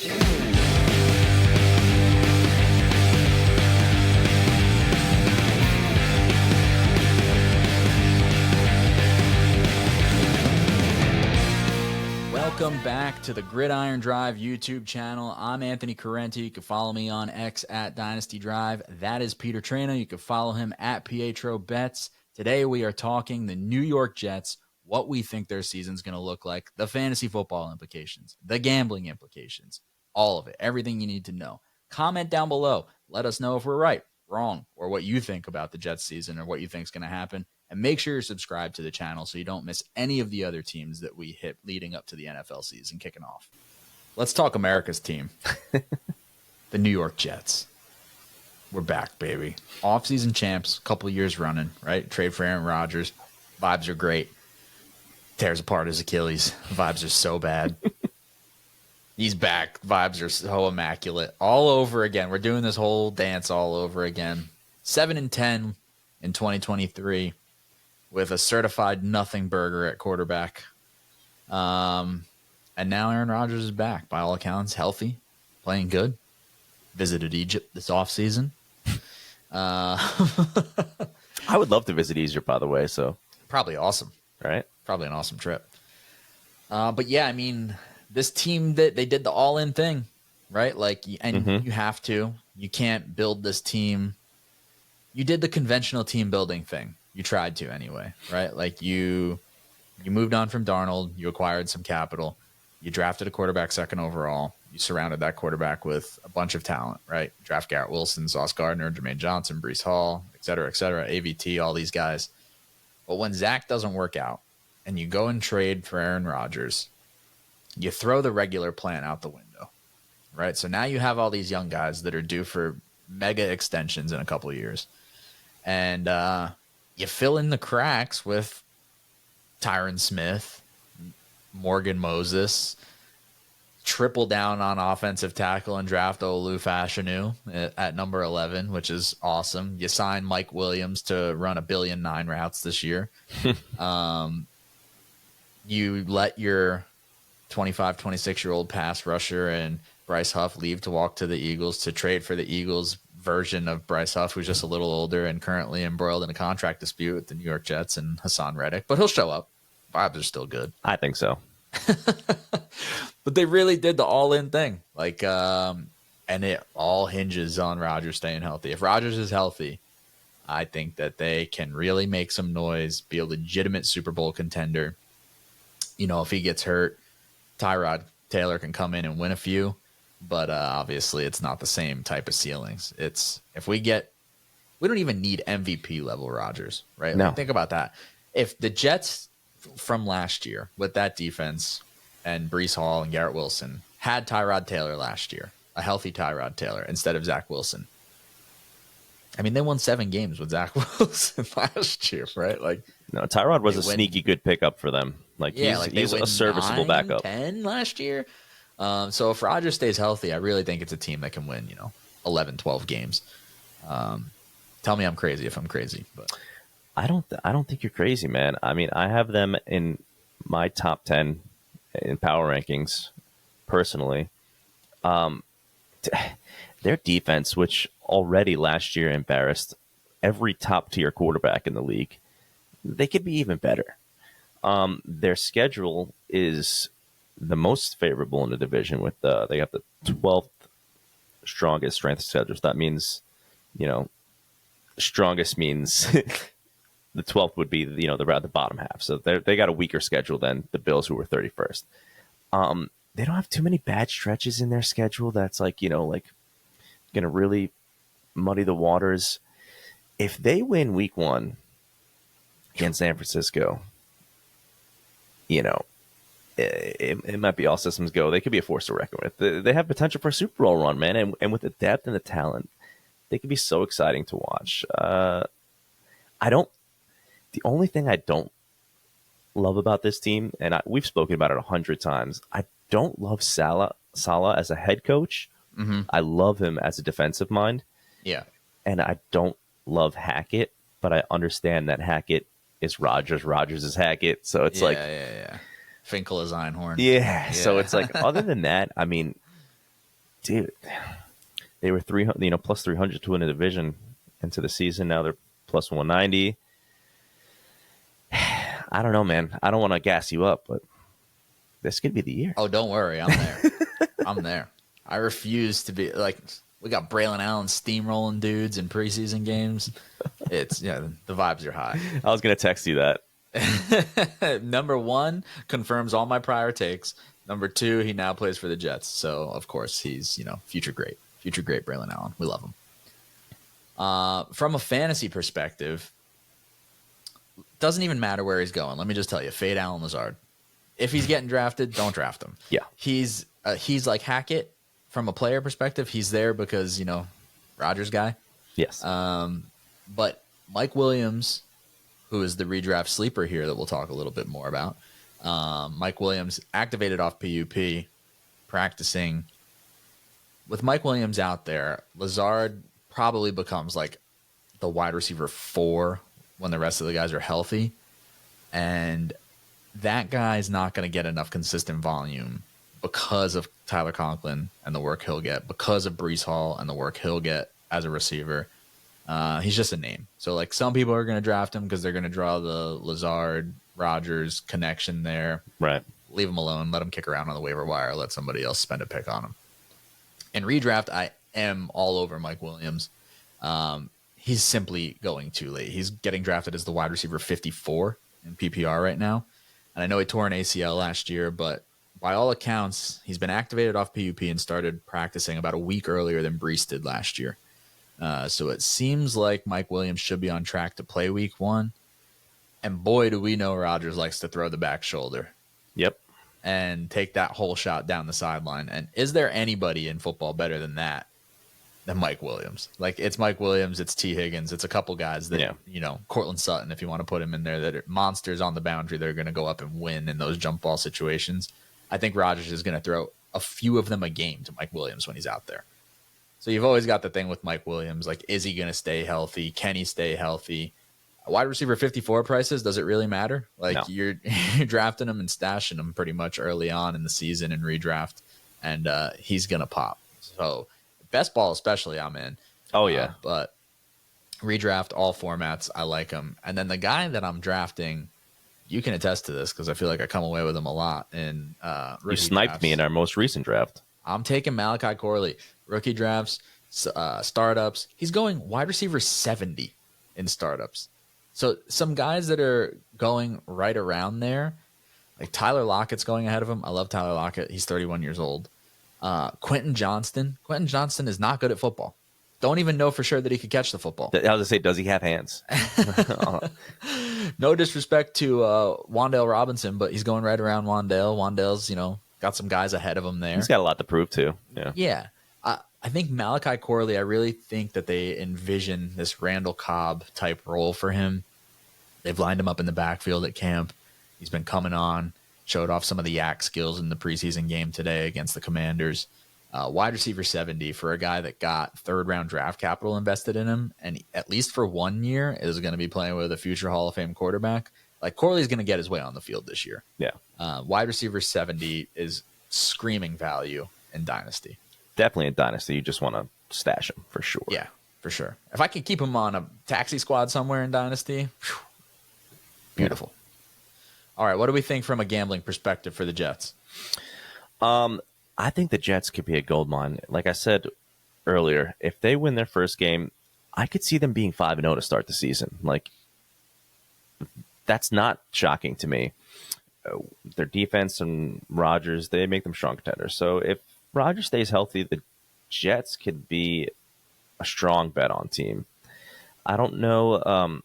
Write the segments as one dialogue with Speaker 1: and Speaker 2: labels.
Speaker 1: Welcome back to the Gridiron Drive YouTube channel. I'm Anthony Correnti. You can follow me on X at Dynasty Drive. That is Peter Trena. You can follow him at Pietro Bets. Today we are talking the New York Jets, what we think their season's going to look like, the fantasy football implications, the gambling implications, all of it, everything you need to know. Comment down below. Let us know if we're right, wrong, or what you think about the Jets season or what you think is going to happen. And make sure you're subscribed to the channel so you don't miss any of the other teams that we hit leading up to the NFL season kicking off. Let's talk America's team, the New York Jets. We're back, baby. Off-season champs, a couple of years running, right? Trade for Aaron Rodgers. Vibes are great. Tears apart his Achilles. Vibes are so bad. He's back. Vibes are so immaculate. All over again. We're doing this whole dance all over again. 7-10 in 2023. With a certified nothing burger at quarterback. And now Aaron Rodgers is back. By all accounts, healthy, playing good. Visited Egypt this offseason.
Speaker 2: I would love to visit Egypt, by the way. So
Speaker 1: probably awesome.
Speaker 2: Right?
Speaker 1: Probably an awesome trip. But yeah, I mean, this team, that they did the all-in thing, right? Like, and you have to. You can't build this team. You did the conventional team building thing. You tried to anyway, right? Like you moved on from Darnold. You acquired some capital. You drafted a quarterback second overall. You surrounded that quarterback with a bunch of talent, right? Draft Garrett Wilson, Sauce Gardner, Jermaine Johnson, Breece Hall, et cetera, AVT, all these guys. But when Zach doesn't work out and you go and trade for Aaron Rodgers, you throw the regular plan out the window, right? So now you have all these young guys that are due for mega extensions in a couple of years. And, you fill in the cracks with Tyron Smith, Morgan Moses, triple down on offensive tackle and draft Olu Fashanu at number 11, which is awesome. You sign Mike Williams to run 1.9 billion routes this year. You let your 25, 26-year-old pass rusher and Bryce Huff leave to walk to the Eagles to trade for the Eagles version of Bryce Huff, who's just a little older and currently embroiled in a contract dispute with the New York Jets and Hassan Reddick, but he'll show up. Vibes are still good.
Speaker 2: I think so.
Speaker 1: But they really did the all-in thing. Like, and it all hinges on Rodgers staying healthy. If Rodgers is healthy, I think that they can really make some noise, be a legitimate Super Bowl contender. You know, if he gets hurt, Tyrod Taylor can come in and win a few. But obviously, it's not the same type of ceilings. It's we don't even need MVP level Rodgers, right?
Speaker 2: No.
Speaker 1: Like, think about that. If the Jets from last year with that defense and Breece Hall and Garrett Wilson had Tyrod Taylor last year, a healthy Tyrod Taylor instead of Zach Wilson, I mean, they won 7 games with Zach Wilson last year, right? Like,
Speaker 2: no, Tyrod was a sneaky good pickup for them. Like, yeah, he's a serviceable
Speaker 1: 9,
Speaker 2: backup.
Speaker 1: 10 last year. So if Rodgers stays healthy, I really think it's a team that can win, 11, 12 games. Tell me I'm crazy if I'm crazy, but
Speaker 2: I don't think you're crazy, man. I mean, I have them in my top 10 in power rankings personally. Their defense, which already last year embarrassed every top tier quarterback in the league, they could be even better. Their schedule is the most favorable in the division with they got the 12th strongest strength schedule. That means, strongest means the 12th would be, the bottom half. So they got a weaker schedule than the Bills, who were 31st. They don't have too many bad stretches in their schedule. That's going to really muddy the waters. If they win week 1 against San Francisco, it might be all systems go. They could be a force to reckon with. They have potential for a Super Bowl run, man. And with the depth and the talent, they could be so exciting to watch. The only thing I don't love about this team, and we've spoken about it 100 times, I don't love Saleh as a head coach.
Speaker 1: Mm-hmm.
Speaker 2: I love him as a defensive mind.
Speaker 1: Yeah.
Speaker 2: And I don't love Hackett, but I understand that Hackett is Rodgers. Rodgers is Hackett. So it's
Speaker 1: Yeah. Finkel is Einhorn.
Speaker 2: Yeah. So it's like, other than that, I mean, dude, they were 300, plus 300 to win a division into the season. Now they're plus 190. I don't know, man. I don't want to gas you up, but this could be the year.
Speaker 1: Oh, don't worry. I'm there. I'm there. I refuse to be like, we got Braylon Allen steamrolling dudes in preseason games. It's, the vibes are high.
Speaker 2: I was going to text you that.
Speaker 1: Number 1 confirms all my prior takes. Number 2, he now plays for the Jets. So, of course, he's, future great Braylon Allen. We love him. From a fantasy perspective, doesn't even matter where he's going. Let me just tell you, fade Allen Lazard. If he's getting drafted, don't draft him.
Speaker 2: Yeah.
Speaker 1: He's like Hackett from a player perspective. He's there because, Rodgers guy.
Speaker 2: Yes.
Speaker 1: But Mike Williams, who is the redraft sleeper here that we'll talk a little bit more about, Mike Williams activated off PUP, practicing. With Mike Williams out there, Lazard probably becomes like the wide receiver 4 when the rest of the guys are healthy. And that guy's not going to get enough consistent volume because of Tyler Conklin and the work he'll get, because of Breece Hall and the work he'll get as a receiver. He's just a name. So, like, some people are going to draft him because they're going to draw the Lazard-Rodgers connection there.
Speaker 2: Right.
Speaker 1: Leave him alone. Let him kick around on the waiver wire. Let somebody else spend a pick on him. In redraft, I am all over Mike Williams. He's simply going too late. He's getting drafted as the wide receiver 54 in PPR right now. And I know he tore an ACL last year, but by all accounts, he's been activated off PUP and started practicing about a week earlier than Breece did last year. So it seems like Mike Williams should be on track to play week 1. And boy, do we know Rodgers likes to throw the back shoulder.
Speaker 2: Yep.
Speaker 1: And take that whole shot down the sideline. And is there anybody in football better than that? Than Mike Williams. Like, it's Mike Williams, it's T. Higgins, it's a couple guys that, Cortland Sutton, if you want to put him in there, that are monsters on the boundary that are going to go up and win in those jump ball situations. I think Rodgers is going to throw a few of them a game to Mike Williams when he's out there. So you've always got the thing with Mike Williams, like, is he going to stay healthy? Can he stay healthy? Wide receiver 54 prices, does it really matter? Like, no. You're drafting him and stashing him pretty much early on in the season in redraft, and he's going to pop. So best ball especially I'm in.
Speaker 2: Oh, yeah.
Speaker 1: But redraft, all formats, I like him. And then the guy that I'm drafting, you can attest to this because I feel like I come away with him a lot. In
Speaker 2: you sniped drafts. Me in our most recent draft.
Speaker 1: I'm taking Malachi Corley. Rookie drafts, startups. He's going wide receiver 70 in startups. So some guys that are going right around there, like Tyler Lockett's going ahead of him. I love Tyler Lockett. He's 31 years old. Quentin Johnston. Quentin Johnston is not good at football. Don't even know for sure that he could catch the football.
Speaker 2: I was going to say, does he have hands?
Speaker 1: No disrespect to Wan'Dale Robinson, but he's going right around Wan'Dale. Wan'Dale's, got some guys ahead of him there.
Speaker 2: He's got a lot to prove, too.
Speaker 1: Yeah. I think Malachi Corley, I really think that they envision this Randall Cobb type role for him. They've lined him up in the backfield at camp. He's been coming on, showed off some of the yak skills in the preseason game today against the Commanders. Wide receiver 70 for a guy that got third-round draft capital invested in him, and at least for 1 year is going to be playing with a future Hall of Fame quarterback. Like, Corley's going to get his way on the field this year.
Speaker 2: Yeah.
Speaker 1: Wide receiver 70 is screaming value in Dynasty.
Speaker 2: Definitely in Dynasty. You just want to stash him for sure.
Speaker 1: Yeah, for sure. If I could keep him on a taxi squad somewhere in Dynasty, whew, beautiful. Yeah. All right, what do we think from a gambling perspective for the Jets?
Speaker 2: I think the Jets could be a gold mine. Like I said earlier, if they win their first game, I could see them being 5-0 to start the season. Like, that's not shocking to me. Their defense and Rodgers, they make them strong contenders. So if Rodgers stays healthy, the Jets could be a strong bet on team. I don't know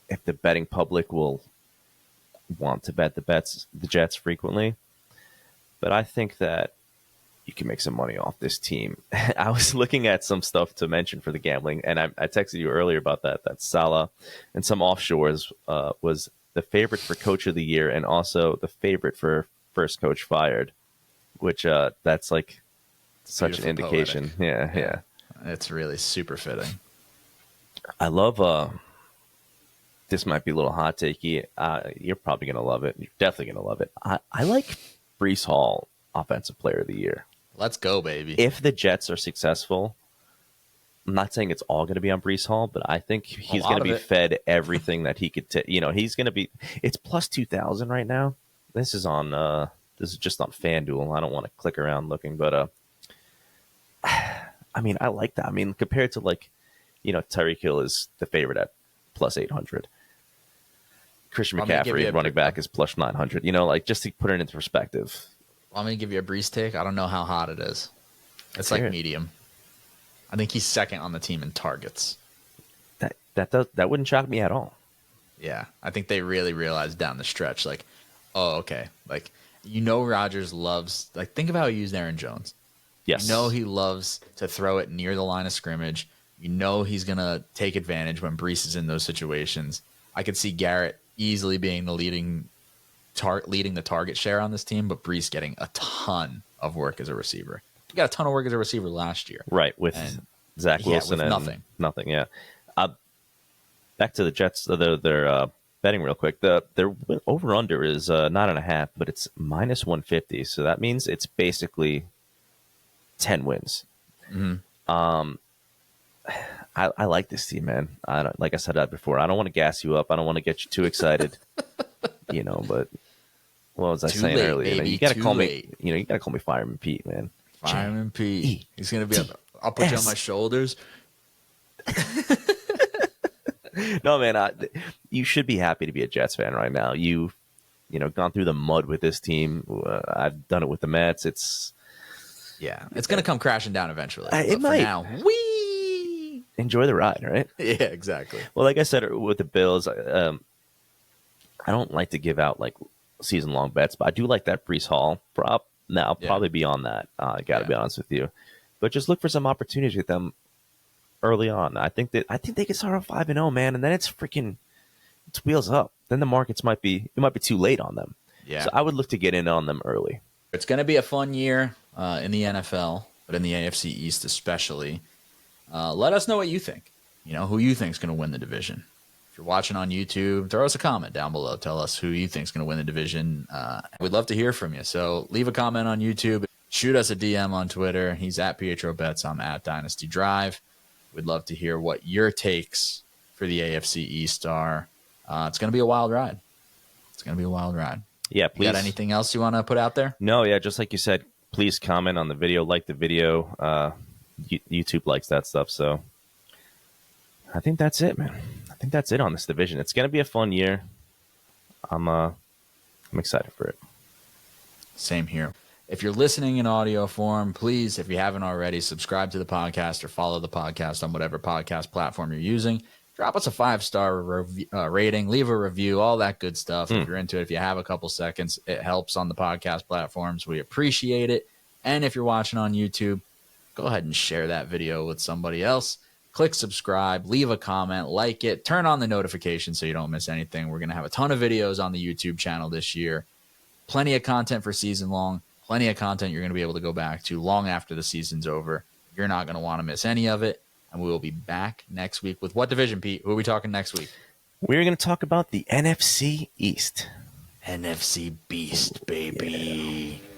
Speaker 2: if the betting public will want to bet the Jets frequently, but I think that you can make some money off this team. I was looking at some stuff to mention for the gambling, and I texted you earlier about that Salah and some offshores was the favorite for coach of the year and also the favorite for first coach fired. Which that's like such
Speaker 1: beautiful,
Speaker 2: an indication. Yeah.
Speaker 1: It's really super fitting.
Speaker 2: I love this might be a little hot takey. You're probably going to love it. You're definitely going to love it. I like Breece Hall, offensive player of the year.
Speaker 1: Let's go, baby.
Speaker 2: If the Jets are successful, I'm not saying it's all going to be on Breece Hall, but I think he's going to be fed everything that he could. He's going to be. It's plus 2,000 right now. This is on. This is just on FanDuel. I don't want to click around looking, but I mean, I like that. I mean, compared to Tyreek Hill is the favorite at plus 800. Christian McCaffrey, running back, is plus 900. Just to put it into perspective.
Speaker 1: Want me to give you a Breece take? I don't know how hot it is. It's like medium. I think he's second on the team in targets.
Speaker 2: That wouldn't shock me at all.
Speaker 1: Yeah, I think they really realized down the stretch, okay, Rodgers loves, think of how he used Aaron Jones.
Speaker 2: Yes.
Speaker 1: He loves to throw it near the line of scrimmage. He's gonna take advantage when Breece is in those situations. I could see Garrett easily being the leading the target share on this team, but Breece getting a ton of work as a receiver. He got a ton of work as a receiver last year.
Speaker 2: Right, with Zach Wilson
Speaker 1: with
Speaker 2: and nothing, yeah. Back to the Jets, their betting real quick. Their over-under is 9.5, but it's minus 150, so that means it's basically 10 wins.
Speaker 1: Mm-hmm.
Speaker 2: I like this team, man. Like I said that before, I don't want to gas you up. I don't want to get you too excited, but what was I saying earlier? You got to call me. You got to call me Fireman Pete, man.
Speaker 1: Fireman Pete. He's gonna be. I'll put you on my shoulders.
Speaker 2: No, man. You should be happy to be a Jets fan right now. You've gone through the mud with this team. I've done it with the Mets. It's
Speaker 1: gonna come crashing down eventually.
Speaker 2: It might.
Speaker 1: Now,
Speaker 2: enjoy the ride, right?
Speaker 1: Yeah, exactly.
Speaker 2: Well, like I said with the Bills, I don't like to give out season-long bets, but I do like that Breece Hall prop. Now, probably beyond that, I got to be honest with you. But just look for some opportunities with them early on. I think they can start off 5-0, man, and then it's wheels up. Then the markets might be too late on them.
Speaker 1: Yeah.
Speaker 2: So I would look to get in on them early.
Speaker 1: It's going to be a fun year in the NFL, but in the AFC East especially. Let us know what you think. Who you think is going to win the division. If you're watching on YouTube, throw us a comment down below. Tell us who you think is going to win the division. We'd love to hear from you. So leave a comment on YouTube. Shoot us a DM on Twitter. He's at Pietro Betts. I'm at Dynasty Drive. We'd love to hear what your takes for the AFC East are. It's going to be a wild ride.
Speaker 2: Yeah, please.
Speaker 1: You got anything else you want to put out there?
Speaker 2: No, yeah, just like you said, please comment on the video, like the video. YouTube likes that stuff, so I think that's it, man. I think that's it on this division. It's going to be a fun year. I'm excited for it.
Speaker 1: Same here. If you're listening in audio form, please, if you haven't already, subscribe to the podcast or follow the podcast on whatever podcast platform you're using. Drop us a 5-star rating, leave a review, all that good stuff. If you're into it, if you have a couple seconds, it helps on the podcast platforms. We appreciate it. And if you're watching on YouTube, go ahead and share that video with somebody else. Click subscribe, leave a comment, like it, turn on the notifications so you don't miss anything. We're going to have a ton of videos on the YouTube channel this year. Plenty of content for season long. Plenty of content you're going to be able to go back to long after the season's over. You're not going to want to miss any of it. And we will be back next week with what division, Pete? Who are we talking next week?
Speaker 2: We're going to talk about the NFC East.
Speaker 1: NFC Beast, baby.
Speaker 2: Yeah.